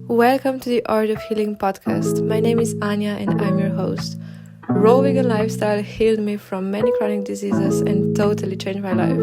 Welcome to the Art of Healing podcast. My name is Anya and I'm your host. Raw vegan lifestyle healed me from many chronic diseases and totally changed my life.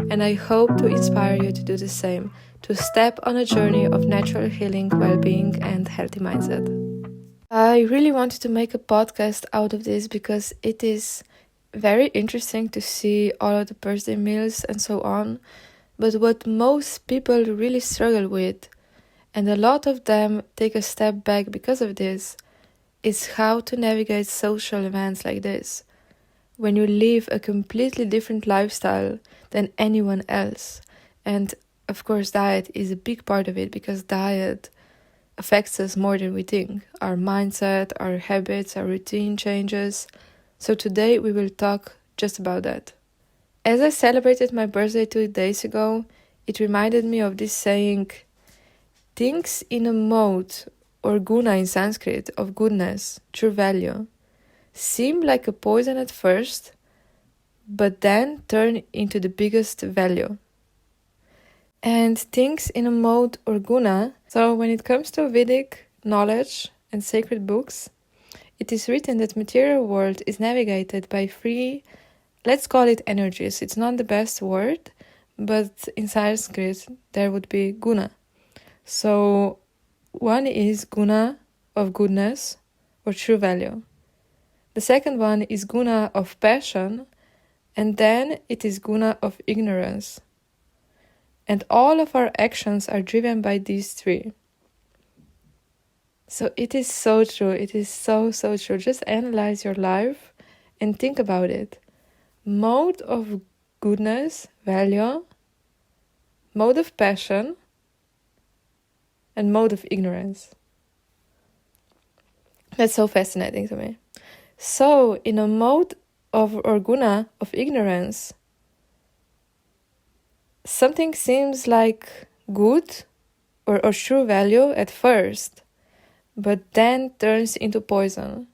And I hope to inspire you to do the same, to step on a journey of natural healing, well-being and healthy mindset. I really wanted to make a podcast out of this because it is very interesting to see all of the birthday meals and so on. But what most people really struggle with, and a lot of them take a step back because of this, is how to navigate social events like this, when you live a completely different lifestyle than anyone else. And of course, diet is a big part of it, because diet affects us more than we think. Our mindset, our habits, our routine changes. So today we will talk just about that. As I celebrated my birthday 2 days ago, it reminded me of this saying, things in a mode, or guna in Sanskrit, of goodness, true value, seem like a poison at first, but then turn into the biggest value. And things in a mode or guna, so when it comes to Vedic knowledge and sacred books, it is written that material world is navigated by three, let's call it energies. It's not the best word, but in Sanskrit there would be guna. So one is guna of goodness or true value. The second one is guna of passion, and then it is guna of ignorance. And all of our actions are driven by these three. So it is so true. It is so true. Just analyze your life and think about it. Mode of goodness, value, mode of passion, and mode of ignorance. That's so fascinating to me. So, in a mode of or guna of ignorance, something seems like good or true value at first, but then turns into poison.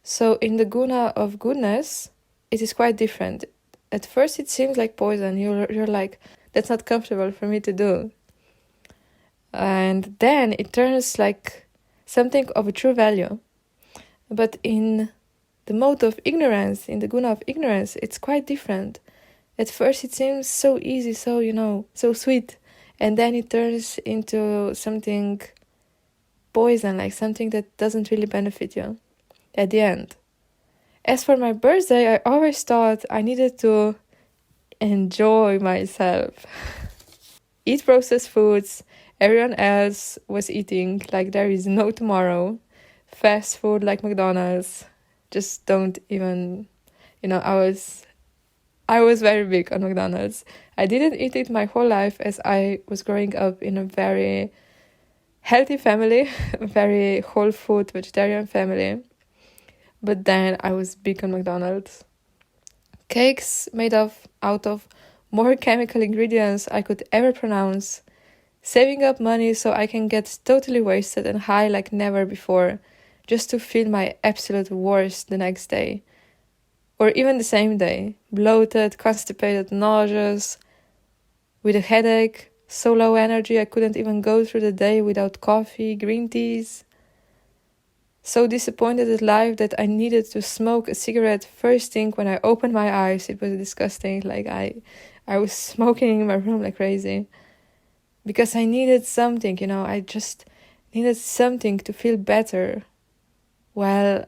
So, in the guna of goodness, it is quite different. At first, it seems like poison. You're like, that's not comfortable for me to do. And then it turns like something of a true value. But in the mode of ignorance, in the guna of ignorance, it's quite different. At first it seems so easy, so sweet. And then it turns into something poison, like something that doesn't really benefit you at the end. As for my birthday, I always thought I needed to enjoy myself. Eat processed foods. Everyone else was eating like there is no tomorrow. Fast food like McDonald's. Just don't even, I was very big on McDonald's. I didn't eat it my whole life, as I was growing up in a very healthy family, a very whole food vegetarian family. But then I was big on McDonald's. Cakes made out of more chemical ingredients I could ever pronounce. Saving up money so I can get totally wasted and high like never before, just to feel my absolute worst the next day. Or even the same day. Bloated, constipated, nauseous, with a headache, so low energy I couldn't even go through the day without coffee, green teas. So disappointed at life that I needed to smoke a cigarette first thing when I opened my eyes. It was disgusting. Like I was smoking in my room like crazy. Because I needed something, I just needed something to feel better. While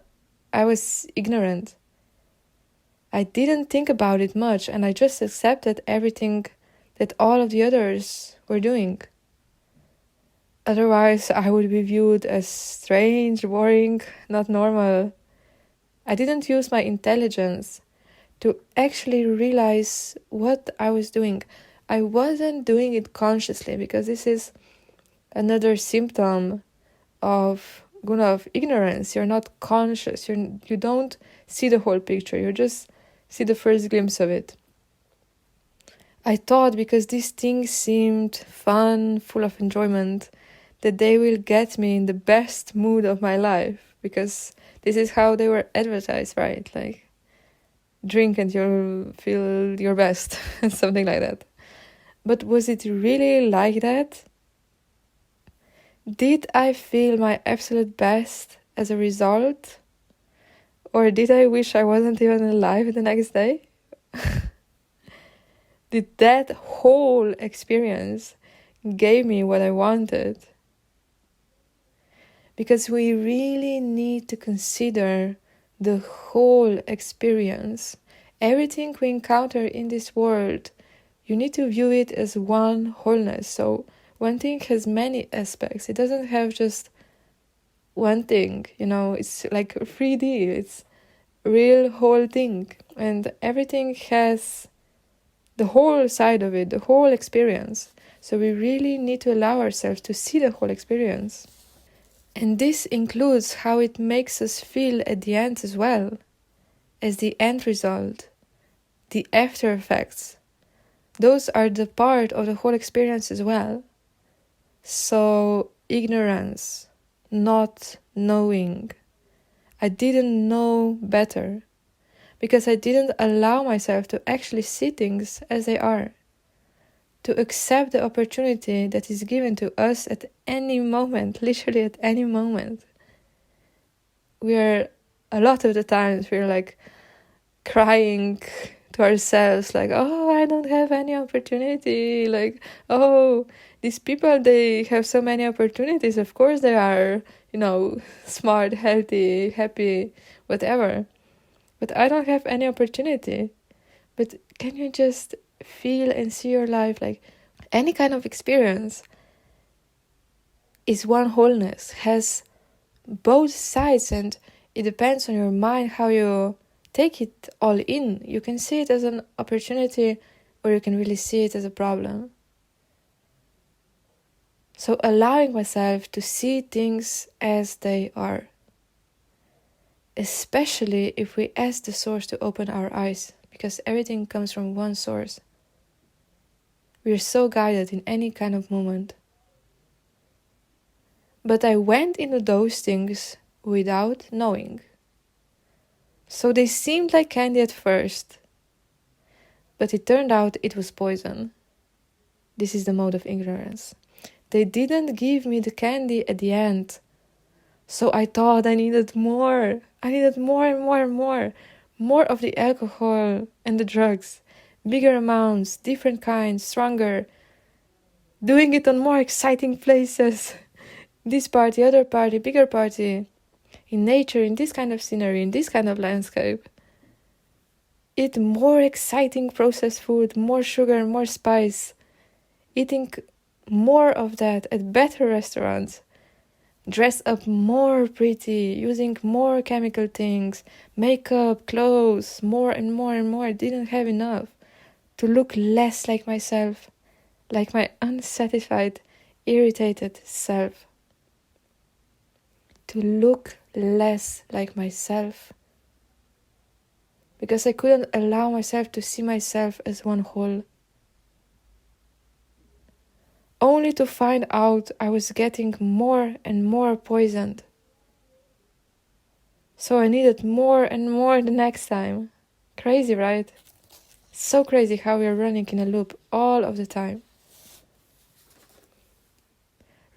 I was ignorant. I didn't think about it much, and I just accepted everything that all of the others were doing. Otherwise, I would be viewed as strange, boring, not normal. I didn't use my intelligence to actually realize what I was doing. I wasn't doing it consciously, because this is another symptom of guna of ignorance. You're not conscious. You don't see the whole picture. You just see the first glimpse of it. I thought because these things seemed fun, full of enjoyment, that they will get me in the best mood of my life, because this is how they were advertised, right? Like, drink and you'll feel your best, something like that. But was it really like that? Did I feel my absolute best as a result? Or did I wish I wasn't even alive the next day? Did that whole experience give me what I wanted? Because we really need to consider the whole experience. Everything we encounter in this world, you need to view it as one wholeness. So one thing has many aspects. It doesn't have just one thing, it's like 3D. It's real whole thing. And everything has the whole side of it, the whole experience. So we really need to allow ourselves to see the whole experience. And this includes how it makes us feel at the end as well, as the end result, the after effects. Those are the part of the whole experience as well. So ignorance, not knowing. I didn't know better because I didn't allow myself to actually see things as they are. To accept the opportunity that is given to us at any moment, literally at any moment. A lot of the times we're like crying to ourselves, like, oh, I don't have any opportunity. Like, oh, these people, they have so many opportunities. Of course they are, smart, healthy, happy, whatever. But I don't have any opportunity. But can you just feel and see your life like any kind of experience is one wholeness, has both sides, and it depends on your mind how you take it all in. You can see it as an opportunity or you can really see it as a problem. So allowing myself to see things as they are, especially if we ask the source to open our eyes, because everything comes from one source. We are so guided in any kind of moment. But I went into those things without knowing. So they seemed like candy at first, but it turned out it was poison. This is the mode of ignorance. They didn't give me the candy at the end. So I thought I needed more. I needed more and more and more. More of the alcohol and the drugs. Bigger amounts, different kinds, stronger. Doing it on more exciting places. This party, other party, bigger party. In nature, in this kind of scenery, in this kind of landscape. Eat more exciting processed food, more sugar, more spice. Eating more of that at better restaurants. Dress up more pretty, using more chemical things, makeup, clothes, more and more and more. I didn't have enough to look less like myself, like my unsatisfied, irritated self. To look less like myself. Because I couldn't allow myself to see myself as one whole. Only to find out I was getting more and more poisoned. So I needed more and more the next time. Crazy, right? So crazy how we are running in a loop all of the time.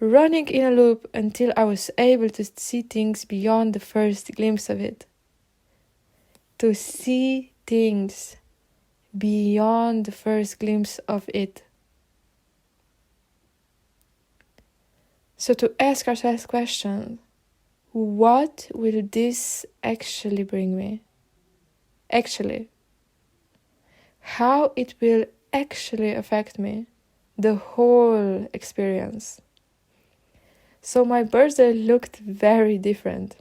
Running in a loop until I was able to see things beyond the first glimpse of it. To see things beyond the first glimpse of it. So to ask ourselves questions, what will this actually bring me? Actually. How it will actually affect me, the whole experience. So my birthday looked very different.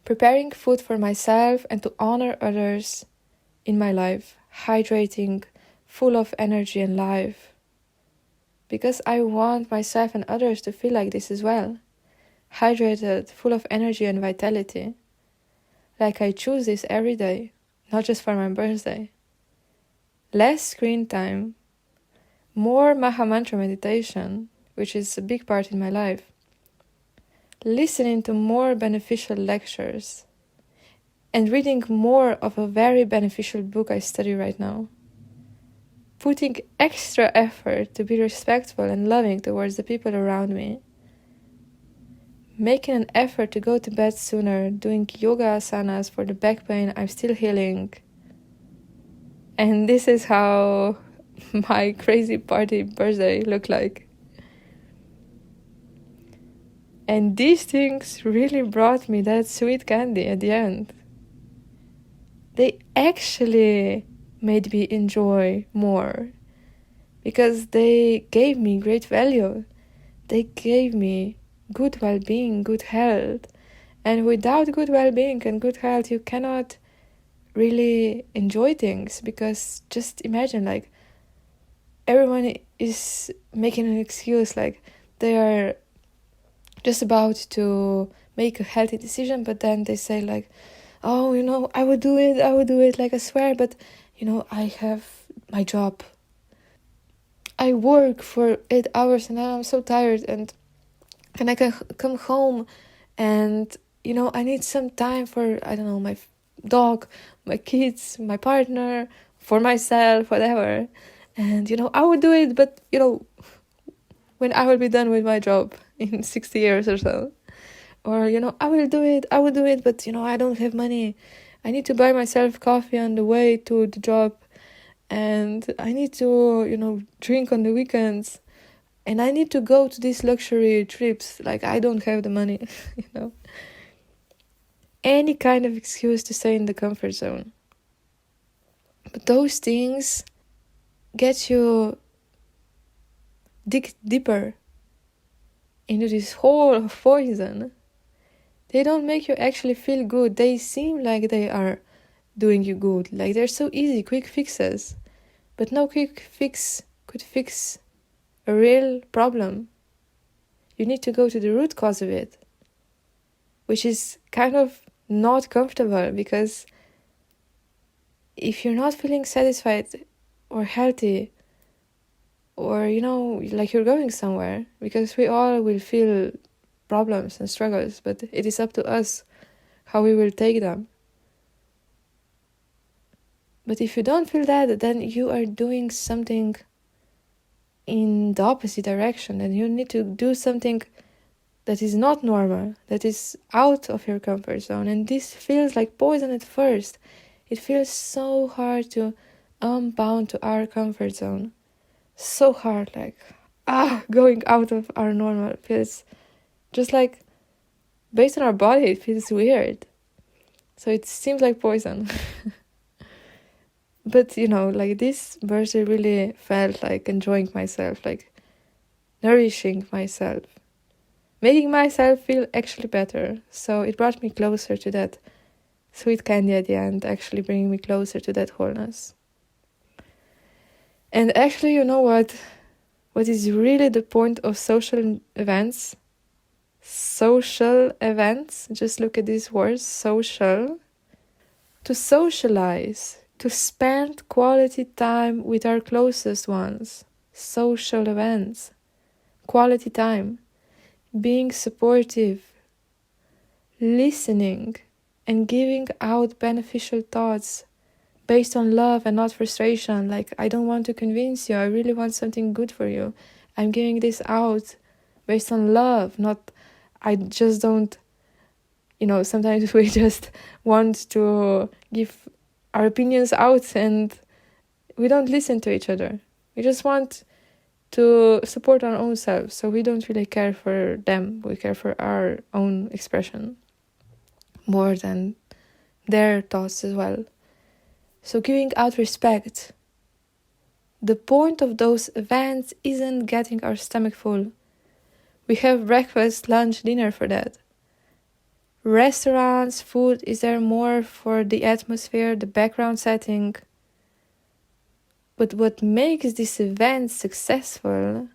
Preparing food for myself and to honor others in my life, hydrating, full of energy and life. Because I want myself and others to feel like this as well. Hydrated, full of energy and vitality. Like I choose this every day, not just for my birthday. Less screen time, more Maha Mantra meditation, which is a big part in my life. Listening to more beneficial lectures, and reading more of a very beneficial book I study right now. Putting extra effort to be respectful and loving towards the people around me, making an effort to go to bed sooner, doing yoga asanas for the back pain. I'm still healing. And this is how my crazy party birthday looked like. And these things really brought me that sweet candy at the end. They actually made me enjoy more because they gave me great value. They gave me good well-being, good health. And without good well-being and good health, you cannot really enjoy things, because just imagine, like, everyone is making an excuse, like they are just about to make a healthy decision, but then they say like, oh, I would do it, like I swear, but I have my job. I work for 8 hours and I'm so tired, and I can come home and I need some time for, I don't know, my dog, my kids, my partner, for myself, whatever. And I would do it, but when I will be done with my job in 60 years or so. Or I will do it, but I don't have money. I need to buy myself coffee on the way to the job, and I need to drink on the weekends, and I need to go to these luxury trips. Like, I don't have the money. Any kind of excuse to stay in the comfort zone. But those things get you dig deeper into this hole of poison. They don't make you actually feel good. They seem like they are doing you good. Like, they're so easy, quick fixes. But no quick fix could fix a real problem. You need to go to the root cause of it, which is kind of not comfortable, because if you're not feeling satisfied or healthy, or like you're going somewhere, because we all will feel problems and struggles, but it is up to us how we will take them. But if you don't feel that, then you are doing something in the opposite direction, and you need to do something that is not normal, that is out of your comfort zone. And this feels like poison at first. It feels so hard to unbound to our comfort zone. So hard, like, going out of our normal feels just like, based on our body, it feels weird. So it seems like poison. But, like, this birthday really felt like enjoying myself, like nourishing myself, making myself feel actually better. So it brought me closer to that sweet candy at the end, actually bringing me closer to that wholeness. And actually, you know what? What is really the point of social events? Social events, just look at these words, social. To socialize, to spend quality time with our closest ones. Social events, quality time, being supportive, listening, and giving out beneficial thoughts based on love and not frustration. Like, I don't want to convince you, I really want something good for you. I'm giving this out based on love, not, I just don't, sometimes we just want to give our opinions out and we don't listen to each other. We just want to support our own selves, so we don't really care for them. We care for our own expression more than their thoughts as well. So giving out respect. The point of those events isn't getting our stomach full. We have breakfast, lunch, dinner for that. Restaurants, food is there more for the atmosphere, the background setting. But what makes this event successful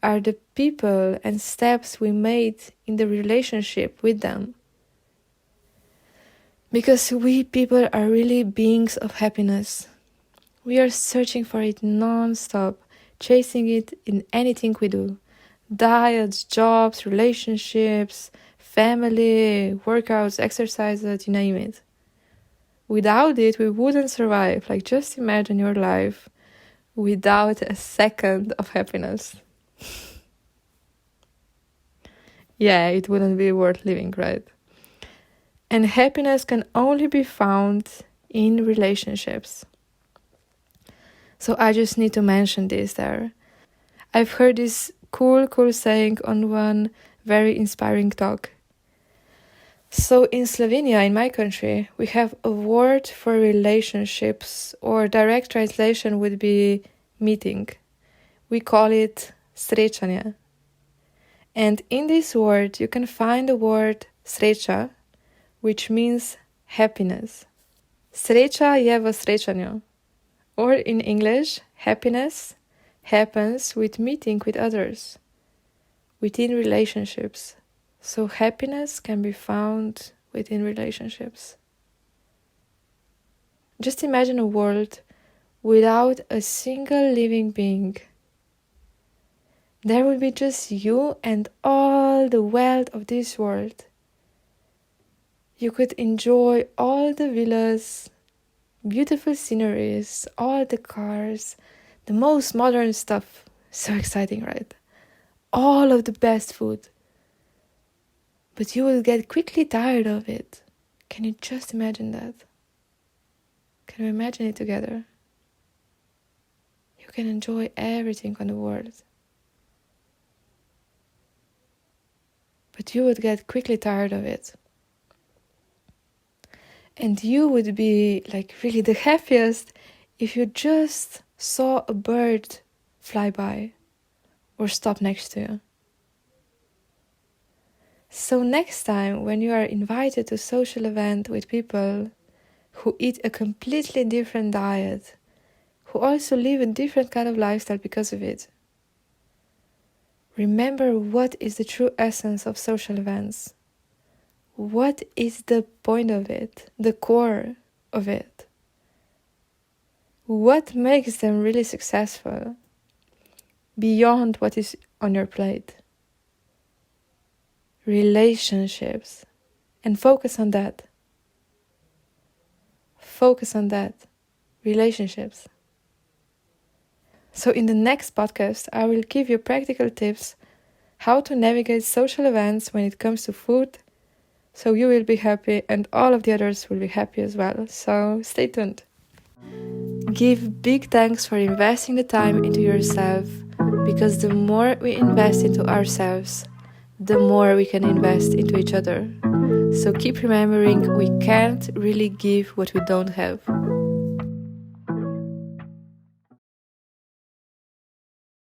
are the people and steps we made in the relationship with them. Because we people are really beings of happiness. We are searching for it non-stop, chasing it in anything we do. Diets, jobs, relationships, family, workouts, exercises, you name it. Without it, we wouldn't survive. Like, just imagine your life without a second of happiness. yeah, it wouldn't be worth living, right? And happiness can only be found in relationships. So I just need to mention this there. I've heard this cool saying on one very inspiring talk. So in Slovenia, in my country, we have a word for relationships, or direct translation would be meeting. We call it srečanje. And in this word, you can find the word sreča, which means happiness. Sreča je v srečanju. Or in English, happiness happens with meeting with others, within relationships. So happiness can be found within relationships. Just imagine a world without a single living being. There would be just you and all the wealth of this world. You could enjoy all the villas, beautiful sceneries, all the cars, the most modern stuff. So exciting, right? All of the best food. But you will get quickly tired of it. Can you just imagine that? Can we imagine it together? You can enjoy everything on the world. But you would get quickly tired of it. And you would be like really the happiest if you just saw a bird fly by or stop next to you. So next time when you are invited to a social event with people who eat a completely different diet, who also live a different kind of lifestyle because of it, remember what is the true essence of social events. What is the point of it, the core of it? What makes them really successful beyond what is on your plate? Relationships. And focus on that. Focus on that. Relationships. So in the next podcast, I will give you practical tips how to navigate social events when it comes to food, so you will be happy and all of the others will be happy as well. So stay tuned. Give big thanks for investing the time into yourself, because the more we invest into ourselves, the more we can invest into each other. So keep remembering, we can't really give what we don't have.